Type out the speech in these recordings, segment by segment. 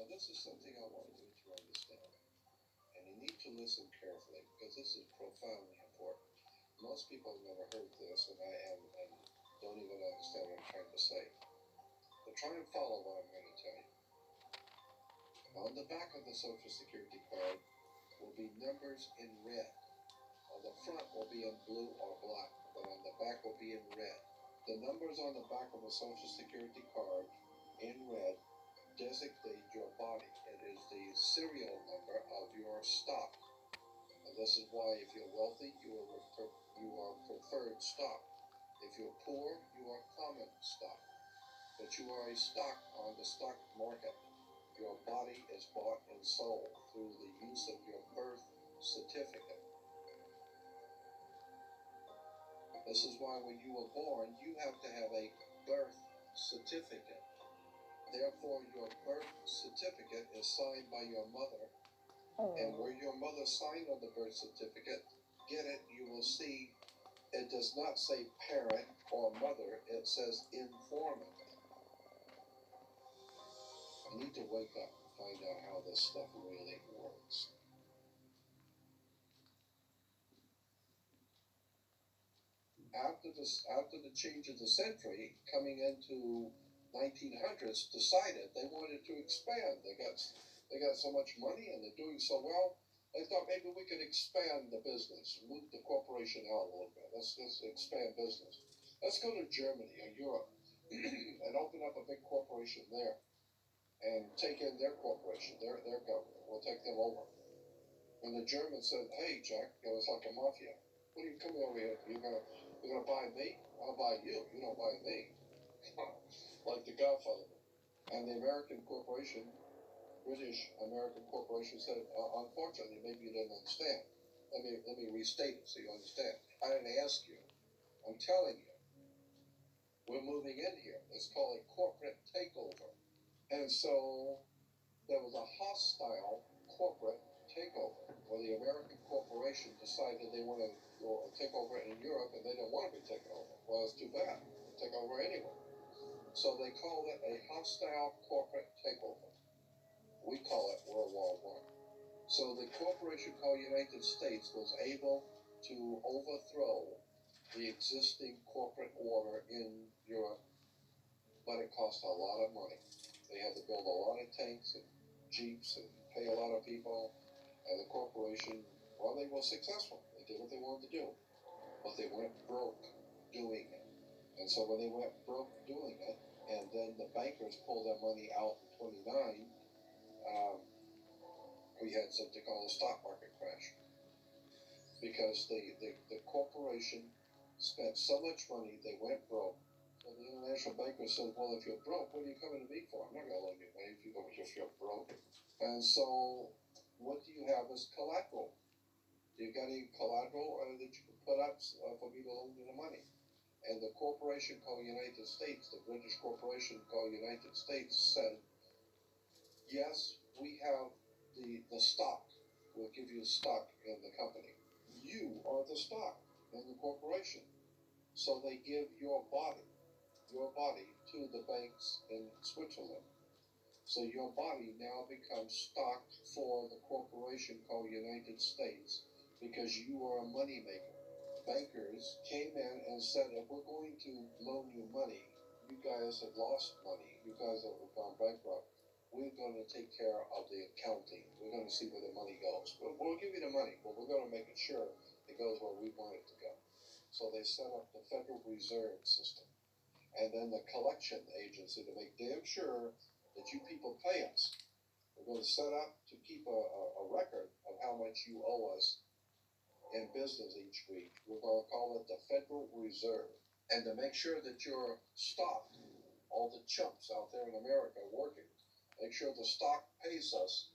Now, this is something I want you to understand, and you need to listen carefully because this is profoundly important. Most people have never heard this, and don't even understand what I'm trying to say. But try and follow what I'm going to tell you. On the back of the Social Security card will be numbers in red. On the front will be in blue or black, but on the back will be in red. The numbers on the back of a Social Security card in red designate your body. It is the serial number of your stock. And this is why if you're wealthy, you are preferred stock. If you're poor, you are common stock. But you are a stock on the stock market. Your body is bought and sold through the use of your birth certificate. This is why when you were born, you have to have a birth certificate. Therefore, your birth certificate is signed by your mother. And where your mother signed on the birth certificate, get it, you will see it does not say parent or mother, it says informant. You need to wake up and find out how this stuff really works. After the change of the century, coming into 1900s, decided they wanted to expand. They got so much money and they're doing so well. They thought maybe we could expand the business, move the corporation out a little bit. Let's expand business. Let's go to Germany or Europe and open up a big corporation there and take in their corporation, their government. We'll take them over. And the Germans said, "Hey, Jack, it was like a mafia. What are you coming over here? You're gonna buy me? I'll buy you. You don't buy me." Like the Godfather. And the American corporation, British American corporation, said, "Unfortunately, maybe you didn't understand. Let me restate it so you understand. I didn't ask you. I'm telling you. We're moving in here. It's called a corporate takeover." And so there was a hostile corporate takeover where the American corporation decided they want to go take over in Europe and they didn't want to be taken over. Well, it's too bad. Take over anyway. So they called it a hostile corporate takeover. We call it World War I. So the corporation called United States was able to overthrow the existing corporate order in Europe, but it cost a lot of money. They had to build a lot of tanks and jeeps and pay a lot of people, and the corporation, well, they were successful. They did what they wanted to do, but they went broke doing it. And so when they went broke doing it, and then the bankers pulled their money out in 29, we had something called a stock market crash. Because the corporation spent so much money, they went broke. So the international banker said, "Well, if you're broke, what are you coming to me for? I'm not going to loan you money if you're broke." And so what do you have as collateral? Do you got any collateral that you can put up for me to loan you the money? And the corporation called United States, the British corporation called United States, said, "Yes, we have the stock. We'll give you stock in the company. You are the stock in the corporation." So they give your body to the banks in Switzerland. So your body now becomes stock for the corporation called United States because you are a money maker. Bankers came in and said, "If we're going to loan you money, you guys have lost money, you guys have gone bankrupt, we're going to take care of the accounting. We're going to see where the money goes. We'll give you the money, but we're going to make sure it goes where we want it to go." So they set up the Federal Reserve System and then the collection agency to make damn sure that you people pay us. We're going to set up to keep a record of how much you owe us in business each week. We're going to call it the Federal Reserve. And to make sure that your stock, all the chumps out there in America working, make sure the stock pays us.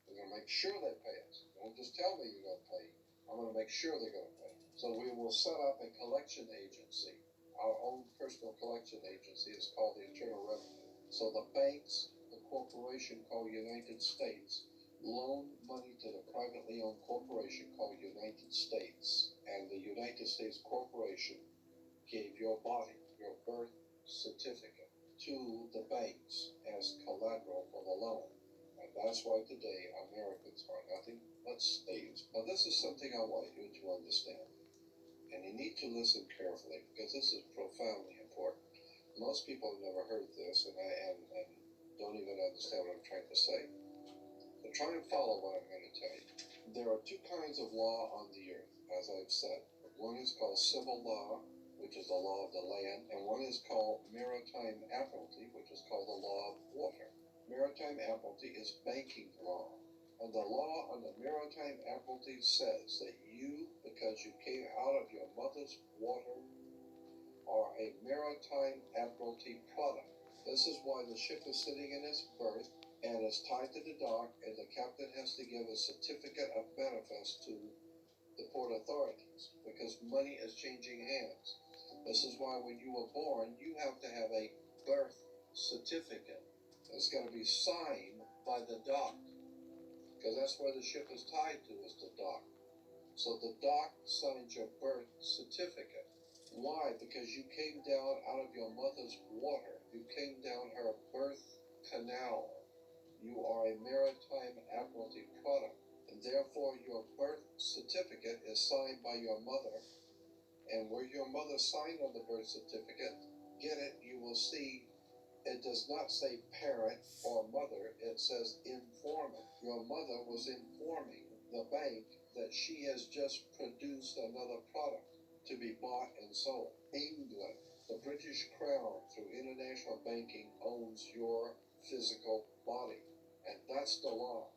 We're going to make sure they pay us. Don't just tell me you're going to pay. I'm going to make sure they're going to pay. So we will set up a collection agency. Our own personal collection agency is called the Internal Revenue. So the banks, the corporation called United States, loan money to the privately owned corporation called United States. And the United States Corporation gave your body, your birth certificate, to the banks as collateral for the loan. That's why today Americans are nothing but slaves. Now, this is something I want you to understand, and you need to listen carefully because this is profoundly important. Most people have never heard this, and don't even understand what I'm trying to say. But try and follow what I'm going to tell you. There are two kinds of law on the earth, as I've said. One is called civil law, which is the law of the land, and one is called maritime admiralty, which is called the law of water. Maritime admiralty is banking law. And the law on the maritime admiralty says that you, because you came out of your mother's water, are a maritime admiralty product. This is why the ship is sitting in its berth and is tied to the dock, and the captain has to give a certificate of manifest to the port authorities because money is changing hands. This is why when you were born, you have to have a birth certificate. It's got to be signed by the dock because that's where the ship is tied to, is the dock. So the dock signs your birth certificate. Why? Because you came down out of your mother's water. You came down her birth canal. You are a maritime admiralty product, and therefore your birth certificate is signed by your mother. And where your mother signed on the birth certificate, get it, you will see it does not say parent or mother, it says informant. Your mother was informing the bank that she has just produced another product to be bought and sold. England, the British Crown, through international banking, owns your physical body. And that's the law.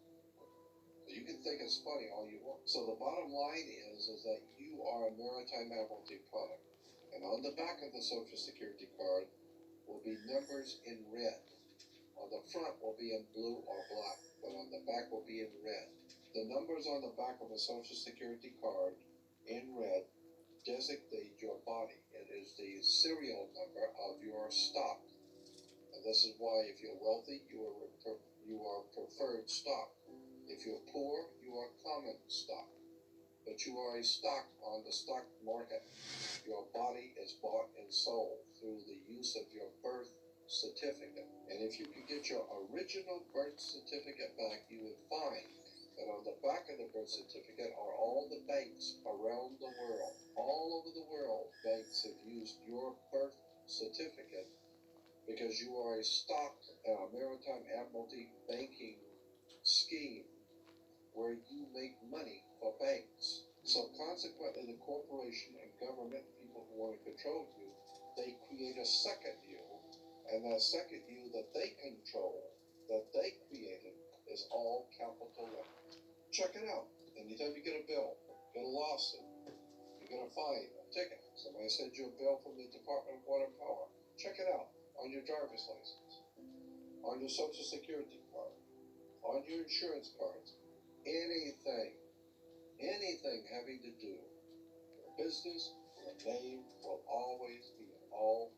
You can think it's funny all you want. So the bottom line is that you are a maritime admiralty product. And on the back of the Social Security card will be numbers in red. On the front will be in blue or black, but on the back will be in red. The numbers on the back of a Social Security card in red designate your body. It is the serial number of your stock. And this is why if you're wealthy, you are preferred stock. If you're poor, you are common stock. But you are a stock on the stock market. Your body is bought and sold through the use of your birth certificate. And if you could get your original birth certificate back, you would find that on the back of the birth certificate are all the banks around the world. All over the world, banks have used your birth certificate because you are a stock in a maritime admiralty banking scheme where you make money for banks. So consequently, the corporation and government, people who want to control you, they create a second you, and that second you that they control, that they created, is all capital letters. Check it out. Anytime you get a bill, get a lawsuit, you get a fine, a ticket, somebody sends you a bill from the Department of Water and Power, check it out on your driver's license, on your Social Security card, on your insurance cards, anything having to do with business, the name will always be in all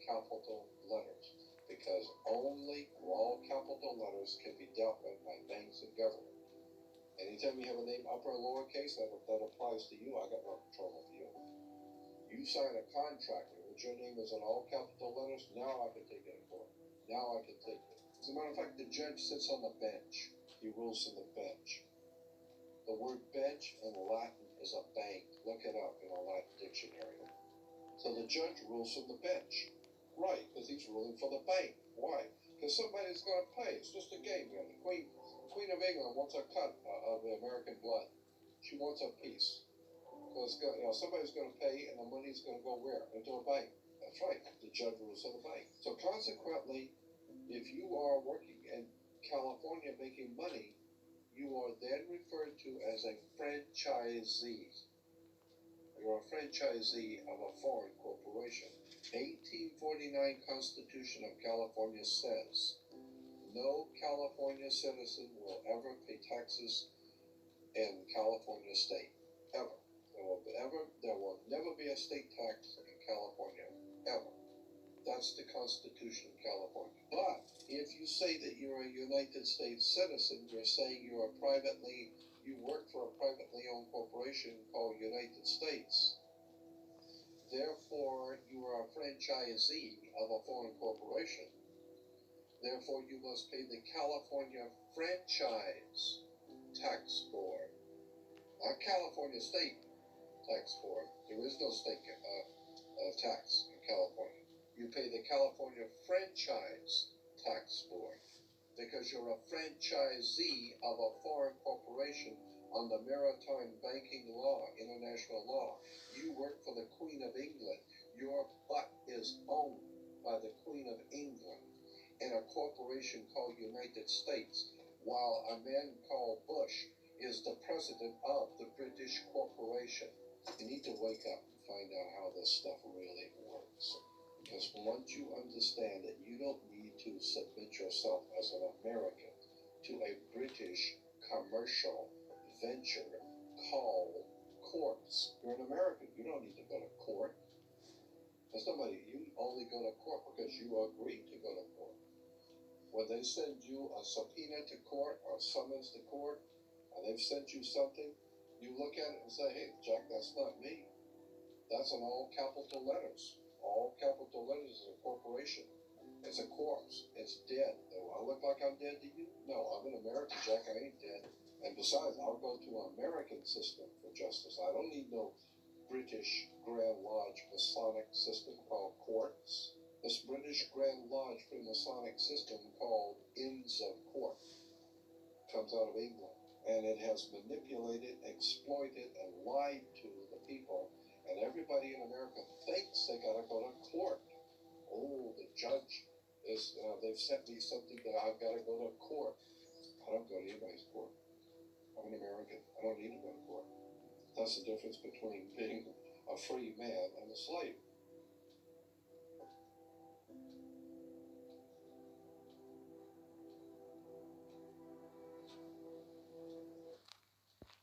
capital letters because only all capital letters can be dealt with by banks and government. Anytime you have a name upper or lowercase, that applies to you. I got no control of you. You sign a contract in which your name is in all capital letters, now I can take it in court. Now I can take it. As a matter of fact, the judge sits on the bench. He rules from the bench. The word bench in Latin is a bank. Look it up in a Latin dictionary. So the judge rules from the bench. Right, because he's ruling for the bank. Why? Because somebody's going to pay. It's just a game here. The Queen of England wants a cut of the American blood. She wants a piece. Because somebody's going to pay, and the money's going to go where? Into a bank. That's right. The judge rules for the bank. So consequently, if you are working in California making money, you are then referred to as a franchisee. You're a franchisee of a foreign corporation. 1849 Constitution of California says no California citizen will ever pay taxes in California state. Ever. There will never be a state tax in California. Ever. That's the Constitution of California. But if you say that you're a United States citizen, you're saying you work for a privately owned corporation called United States. Therefore, you are a franchisee of a foreign corporation. Therefore, you must pay the California Franchise Tax Board, not California State Tax Board. There is no state tax in California. You pay the California Franchise Tax Board because you're a franchisee of a foreign corporation on the maritime banking law, international law. You work for the Queen of England. Your butt is owned by the Queen of England in a corporation called United States, while a man called Bush is the president of the British corporation. You need to wake up and find out how this stuff really works. Because once you understand that you don't need to submit yourself as an American to a British commercial venture called courts. You're an American. You don't need to go to court. There's nobody. You only go to court because you agreed to go to court. When they send you a subpoena to court or summons to court, and they've sent you something, you look at it and say, hey, Jack, that's not me. That's in all capital letters. All capital letters is a corporation. It's a corpse. It's dead. Do I look like I'm dead to you? No, I'm an American, Jack. I ain't dead. And besides, I'll go to an American system for justice. I don't need no British Grand Lodge Masonic system called courts. This British Grand Lodge Freemasonic system called Inns of Court comes out of England, and it has manipulated, exploited, and lied to the people, and everybody in America thinks they gotta go to court. Oh, the judge is, they've sent me something that I've gotta go to court. I don't go to anybody's court. I'm an American. I don't need to go to court. That's the difference between being a free man and a slave.